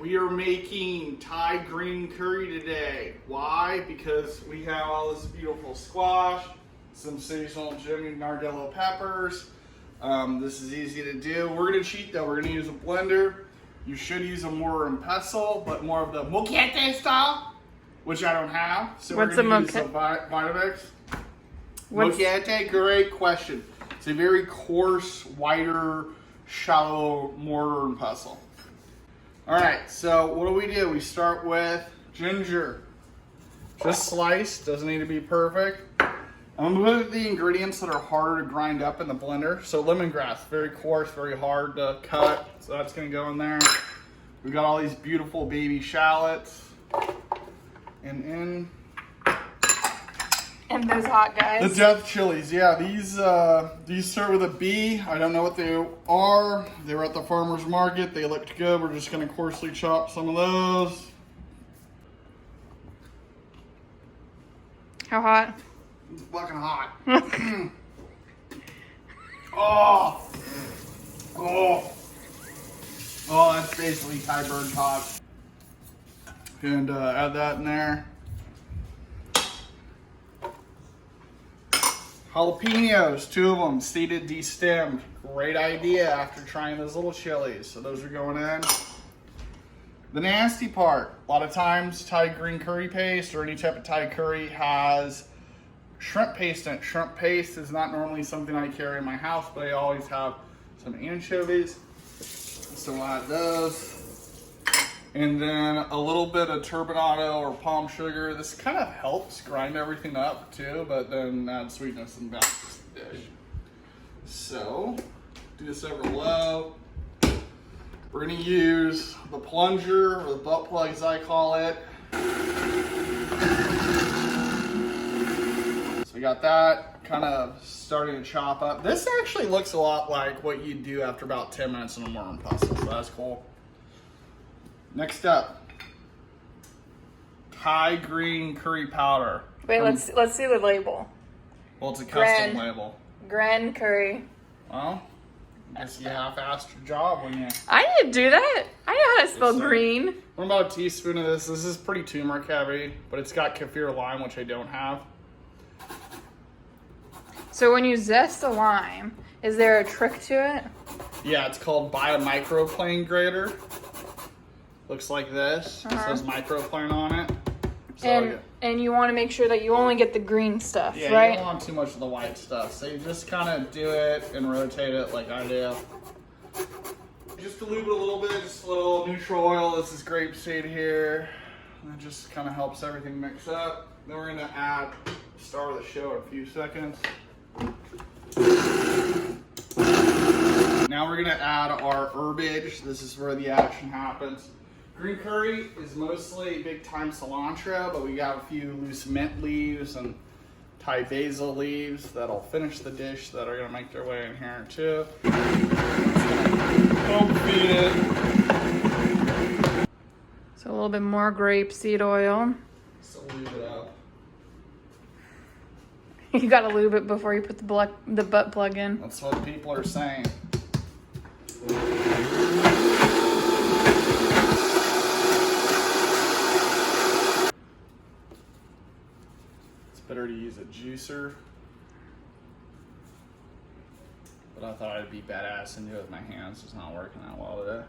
we are making Thai green curry today. Why? Because we have all this beautiful squash, some seasonal Jimmy Nardello peppers. This is easy to do. We're gonna cheat though. We're gonna use a blender. You should use a mortar and pestle, but more of the moquette style, which I don't have. So what's we're gonna use a the Vitamix. Moquette, great question. It's a very coarse, wider, shallow mortar and pestle. All right, so what do? We start with ginger. Just sliced, doesn't need to be perfect. I'm gonna put the ingredients that are harder to grind up in the blender. So lemongrass, very coarse, very hard to cut. So that's gonna go in there. We got all these beautiful baby shallots. And those hot guys. the death chilies, yeah. These start with a B. I don't know what they are. They were at the farmer's market. They looked good. We're just gonna coarsely chop some of those. How hot? It's fucking hot. Oh, that's basically Thai bird hot. And add that in there. Jalepeños, 2 of them, seeded, destemmed. Great idea after trying those little chilies. So those are going in. The nasty part, a lot of times Thai green curry paste or any type of Thai curry has shrimp paste in it. Shrimp paste is not normally something I carry in my house, but I always have some anchovies. So we'll add those. And then a little bit of turbinado or palm sugar. This kind of helps grind everything up too, but then add sweetness and balance to the dish. So, do this over low. We're gonna use the plunger, or the butt plug as I call it. So we got that kind of starting to chop up. This actually looks a lot like what you do after about 10 minutes in a mortar and pestle, so that's cool. Next up, Thai green curry powder. Wait, let's see the label. Well, it's a custom label. Gran curry. Well, I guess you half-assed your job when you... I didn't do that. I know how to spell green. What about a teaspoon of this? This is pretty turmeric heavy, but it's got kaffir lime, which I don't have. So when you zest a lime, is there a trick to it? Yeah, it's called buy a microplane grater. Looks like this. It says microplane on it. So and you want to make sure that you only get the green stuff, yeah, right? You don't want too much of the white stuff. So you just kind of do it and rotate it like I do. Just dilute it a little bit, just a little neutral oil. This is grapeseed here. And it just kind of helps everything mix up. Then we're going to add the star of the show in a few seconds. Now we're going to add our herbage. This is where the action happens. Green curry is mostly big time cilantro, but we got a few loose mint leaves and Thai basil leaves that'll finish the dish that are gonna make their way in here too. Overfeed it. So a little bit more grapeseed oil. So lube it up. You gotta lube it before you put the butt plug in. That's what people are saying. Better to use a juicer, but I thought I'd be badass and do it with my hands. It's not working that well today.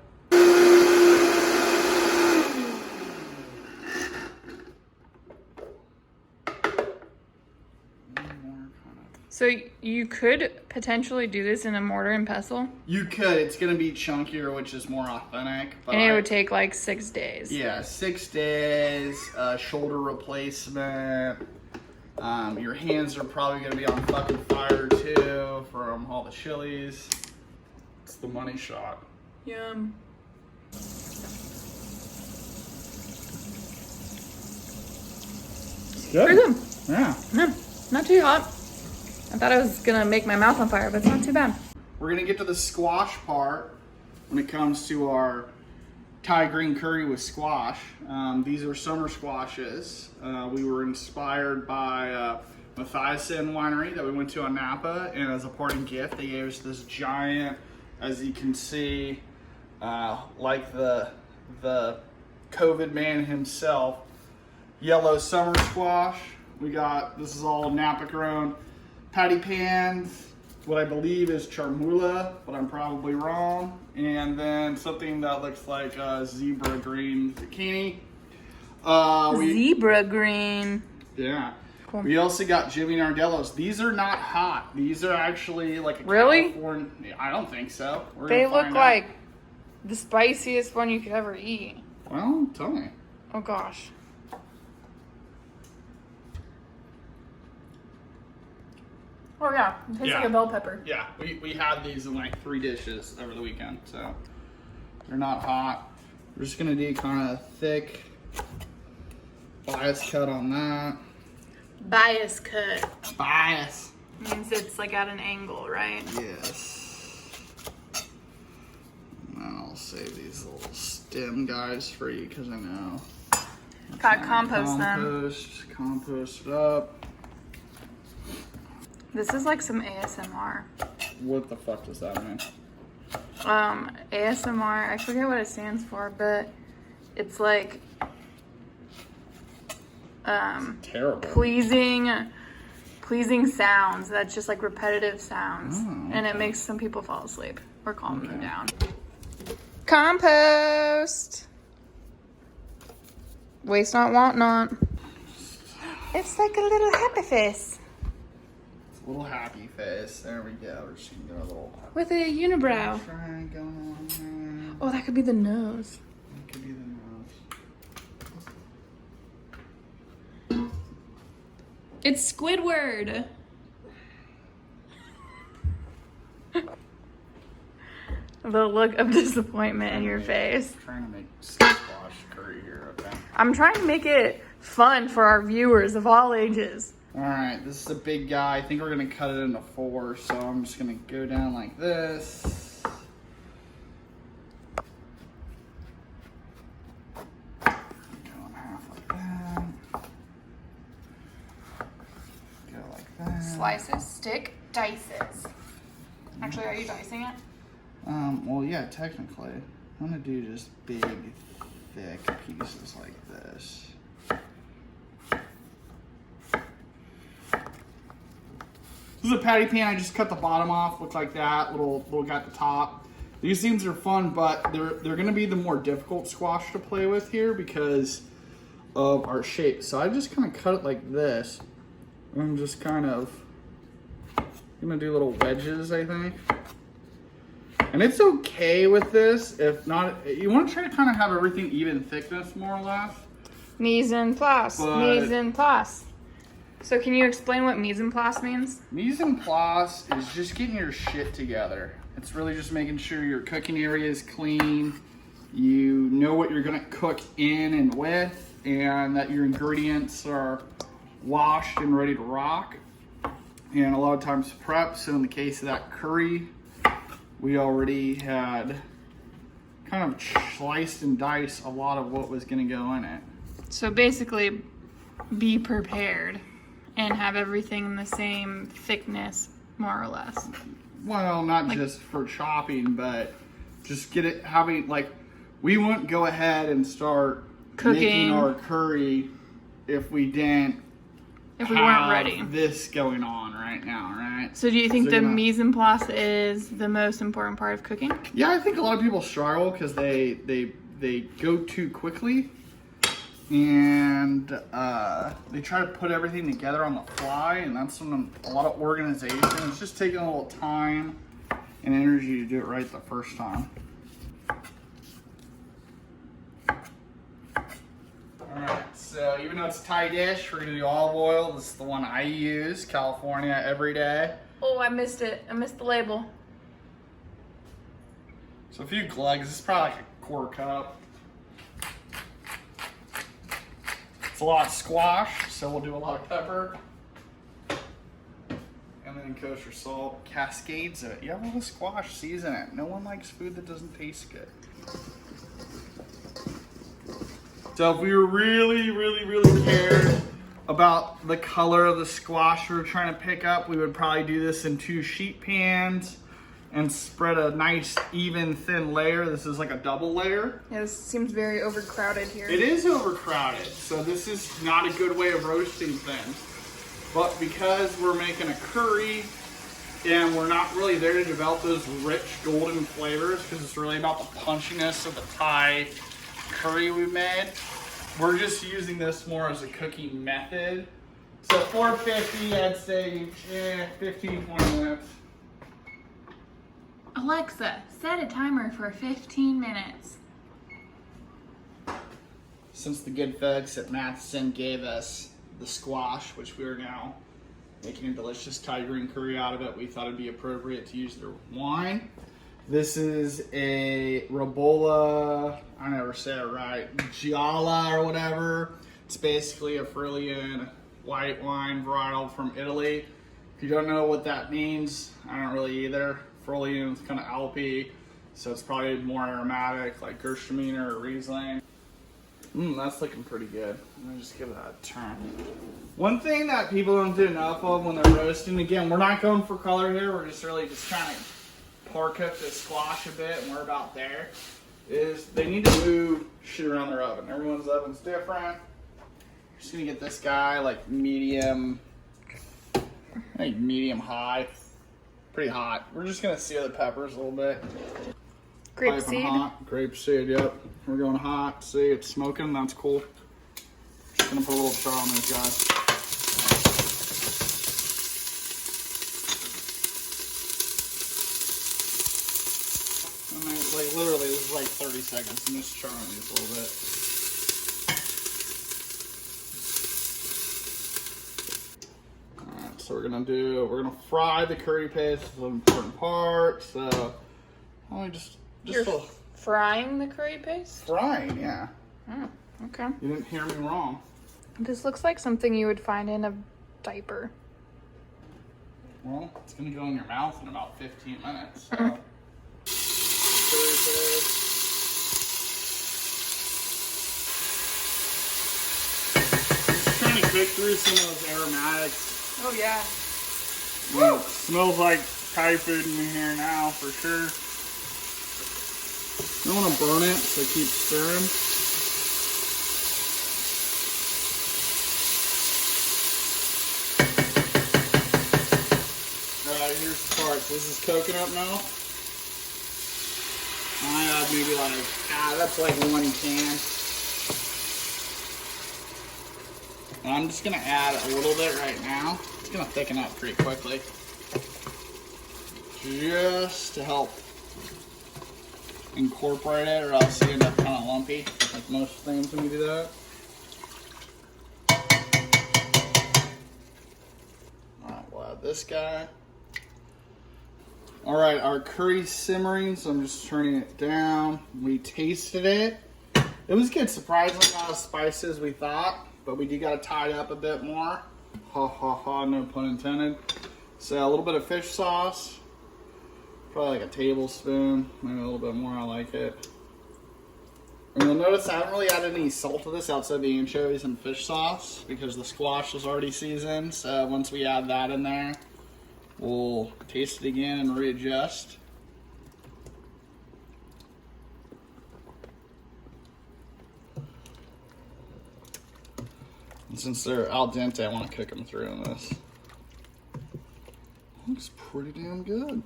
So you could potentially do this in a mortar and pestle? You could. It's going to be chunkier, which is more authentic. But and it would take like 6 days. Yeah, 6 days, shoulder replacement. Your hands are probably going to be on fucking fire too from all the chilies. It's the money shot. Yum. It's good. Pretty good. Yeah. No, not too hot. I thought I was going to make my mouth on fire, but it's not too bad. We're going to get to the squash part when it comes to our Thai green curry with squash. These are summer squashes. We were inspired by Matthiasson winery that we went to on Napa, and as a parting gift, they gave us this giant, as you can see, like the the COVID man himself, yellow summer squash. We got, this is all Napa grown, patty pans, what I believe is charmula, but I'm probably wrong. And then something that looks like zebra green zucchini. Zebra green. Yeah. Cool. We also got Jimmy Nardellos. These are not hot. These are actually like a Really? California. I don't think so. They look like the spiciest one you could ever eat. Well, tell me. Oh gosh. Oh yeah, it tastes like a bell pepper. Yeah, we had these in like 3 dishes over the weekend, so they're not hot. We're just gonna do kind of thick bias cut on that. Bias cut. Bias. Means it's like at an angle, right? Yes. And then I'll save these little stem guys for you because I know. Gotta compost them. Compost it up. This is like some ASMR. What the fuck does that mean? ASMR, I forget what it stands for, but it's like Terrible. pleasing sounds. That's just like repetitive sounds. Oh, And it okay. makes some people fall asleep or calm them down. Compost. Waste not, want not. It's like a little happy face. A little happy face. There we go. We're just gonna do a little With a unibrow. triangle on there. Oh, that could be the nose. That could be the nose. It's Squidward. The look of disappointment in your face. I'm trying to make squash curry here, okay? I'm trying to make it fun for our viewers of all ages. Alright, this is a big guy. I think we're gonna cut it into 4, so I'm just gonna go down like this. Go in half like that. Go like that. Slices, stick, dices. Actually, are you dicing it? Well, yeah, technically. I'm gonna do just big, thick pieces like this. This is a patty pan. I just cut the bottom off, look like that. Little guy at the top. These things are fun, but they're gonna be the more difficult squash to play with here because of our shape. So I just kind of cut it like this. I'm just kind of gonna do little wedges, I think. And it's okay with this. If not, you want to try to kind of have everything even thickness, more or less. Mise en place. But- Mise en place. So can you explain what mise en place means? Mise en place is just getting your shit together. It's really just making sure your cooking area is clean. You know what you're gonna cook in and with, and that your ingredients are washed and ready to rock. And a lot of times prep. So in the case of that curry, we already had kind of sliced and diced a lot of what was gonna go in it. So basically, be prepared and have everything in the same thickness, more or less. Well, not just for chopping, but just get it having, like, we wouldn't go ahead and start Cooking. making our curry if we didn't If we have weren't ready. this going on right now, right? So do you think So the you're not- mise en place is the most important part of cooking? Yeah, I think a lot of people struggle because they go too quickly and they try to put everything together on the fly, and that's when a lot of organization. It's just taking a little time and energy to do it right the first time. Alright, so even though it's a Thai dish, we're gonna do olive oil. This is the one I use, California, every day. Oh, I missed it. I missed the label. So a few glugs, this is probably like a quarter cup. It's a lot of squash, so we'll do a lot of pepper. And then kosher salt, cascades of it. You have all the squash, season it. No one likes food that doesn't taste good. So if we were really cared about the color of the squash we were trying to pick up, we would probably do this in 2 sheet pans and spread a nice, even, thin layer. This is like a double layer. Yeah, this seems very overcrowded here. It is overcrowded, so this is not a good way of roasting things. But because we're making a curry, and we're not really there to develop those rich golden flavors, because it's really about the punchiness of the Thai curry we made, we're just using this more as a cooking method. So 450, I'd say 15, 20 minutes. Alexa, set a timer for 15 minutes. Since the good folks at Matthiasson gave us the squash, which we are now making a delicious Thai green curry out of it, we thought it'd be appropriate to use their wine. This is a Ribolla, I never say it right, Gialla or whatever. It's basically a Friulian white wine varietal from Italy. If you don't know what that means, I don't really either. Friulian is kind of Alpy, so it's probably more aromatic, like Gewürztraminer or Riesling. That's looking pretty good. Let me just give that a turn. One thing that people don't do enough of when they're roasting, again, we're not going for color here, we're just really just trying to pour cook this squash a bit, and we're about there, is they need to move shit around their oven. Everyone's oven's different. Just gonna get this guy like medium, I think medium high, pretty hot. We're just gonna sear the peppers a little bit. Grapeseed? Grapeseed, yep. We're going hot. See, it's smoking. That's cool. Just gonna put a little char on those guys. I mean, like literally, this is like 30 seconds. I'm just charring these a little bit. Alright, so we're gonna fry the curry paste. This is an important part. So, only just You're frying the curry paste? Frying, yeah. Oh, okay. You didn't hear me wrong. This looks like something you would find in a diaper. Well, it's gonna go in your mouth in about 15 minutes. So. Just trying to cook through some of those aromatics. Oh yeah. Well, it smells like Thai food in here now, for sure. You don't want to burn it, so keep stirring. Alright, here's the part. This is coconut milk. I add maybe like, that's like 1 can. And I'm just going to add a little bit right now. It's going to thicken up pretty quickly. Just to help incorporate it, or else you end up kind of lumpy, like most things when you do that. Alright, we'll add this guy. Alright, our curry's simmering, so I'm just turning it down. We tasted it. It was good, surprisingly not as spicy as we thought, but we do got to tie it up a bit more. Ha ha ha, no pun intended. So a little bit of fish sauce. Probably like a tablespoon, maybe a little bit more, I like it. And you'll notice I haven't really added any salt to this outside the anchovies and fish sauce because the squash is already seasoned. So once we add that in there, we'll taste it again and readjust. And since they're al dente, I want to cook them through in this. Looks pretty damn good.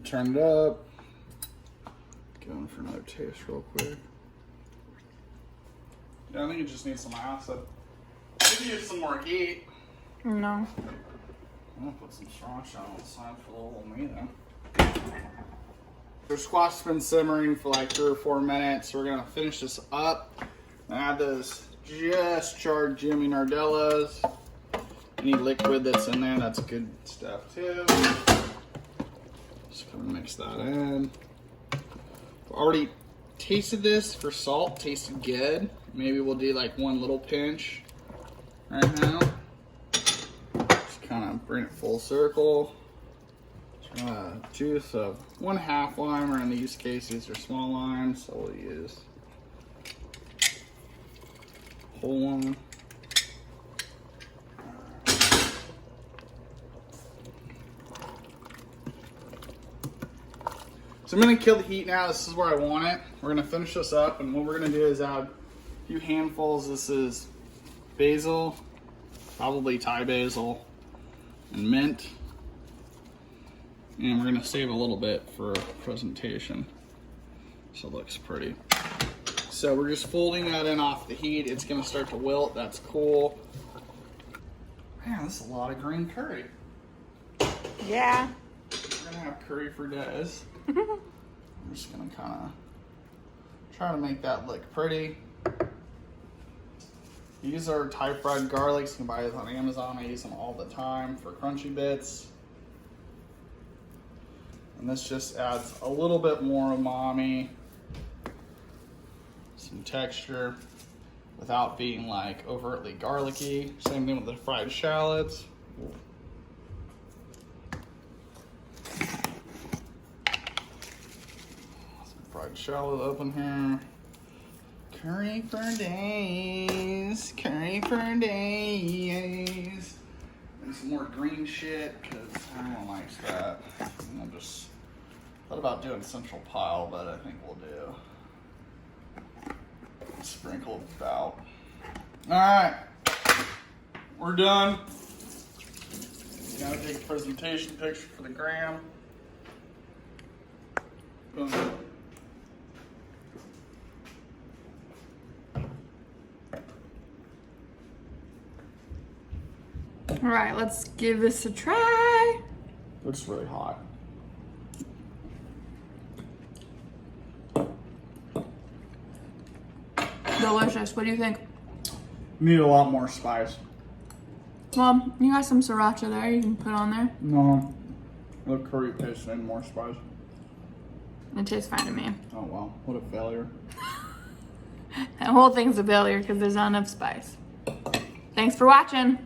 Turn it up. Going for another taste real quick. Yeah, I think it just needs some acid. Maybe use some more heat. No. I'm gonna put some sriracha on the side for a little me then. The squash has been simmering for like 3 or 4 minutes. So we're gonna finish this up. Add those just charred Jimmy Nardellos. Any liquid that's in there, that's good stuff too. Just kind of mix that in. Already tasted this for salt, tasted good. Maybe we'll do like 1 little pinch right now. Just kind of bring it full circle. Juice of 1/2 lime, or in these cases they're small limes, so we'll use whole one. So I'm gonna kill the heat now. This is where I want it. We're gonna finish this up, and what we're gonna do is add a few handfuls. This is basil, probably Thai basil, and mint. And we're gonna save a little bit for presentation, so it looks pretty. So we're just folding that in off the heat. It's gonna start to wilt, that's cool. Man, this is a lot of green curry. Yeah. We're gonna have curry for days. I'm just gonna kinda try to make that look pretty. These are Thai fried garlics. You can buy these on Amazon. I use them all the time for crunchy bits. And this just adds a little bit more umami, some texture, without being like overtly garlicky. Same thing with the fried shallots. Some fried shallot open here. Curry for days, curry for days. And some more green shit, because everyone likes that. And I'll just thought about doing central pile, but I think we'll do sprinkle about. Alright, we're done. Gotta take a presentation picture for the gram. Boom. All right, let's give this a try. It's really hot. Delicious. What do you think? Need a lot more spice. Well, you got some sriracha there you can put on there. No, the curry paste and more spice. It tastes fine to me. Oh wow, what a failure. That whole thing's a failure because there's not enough spice. Thanks for watching.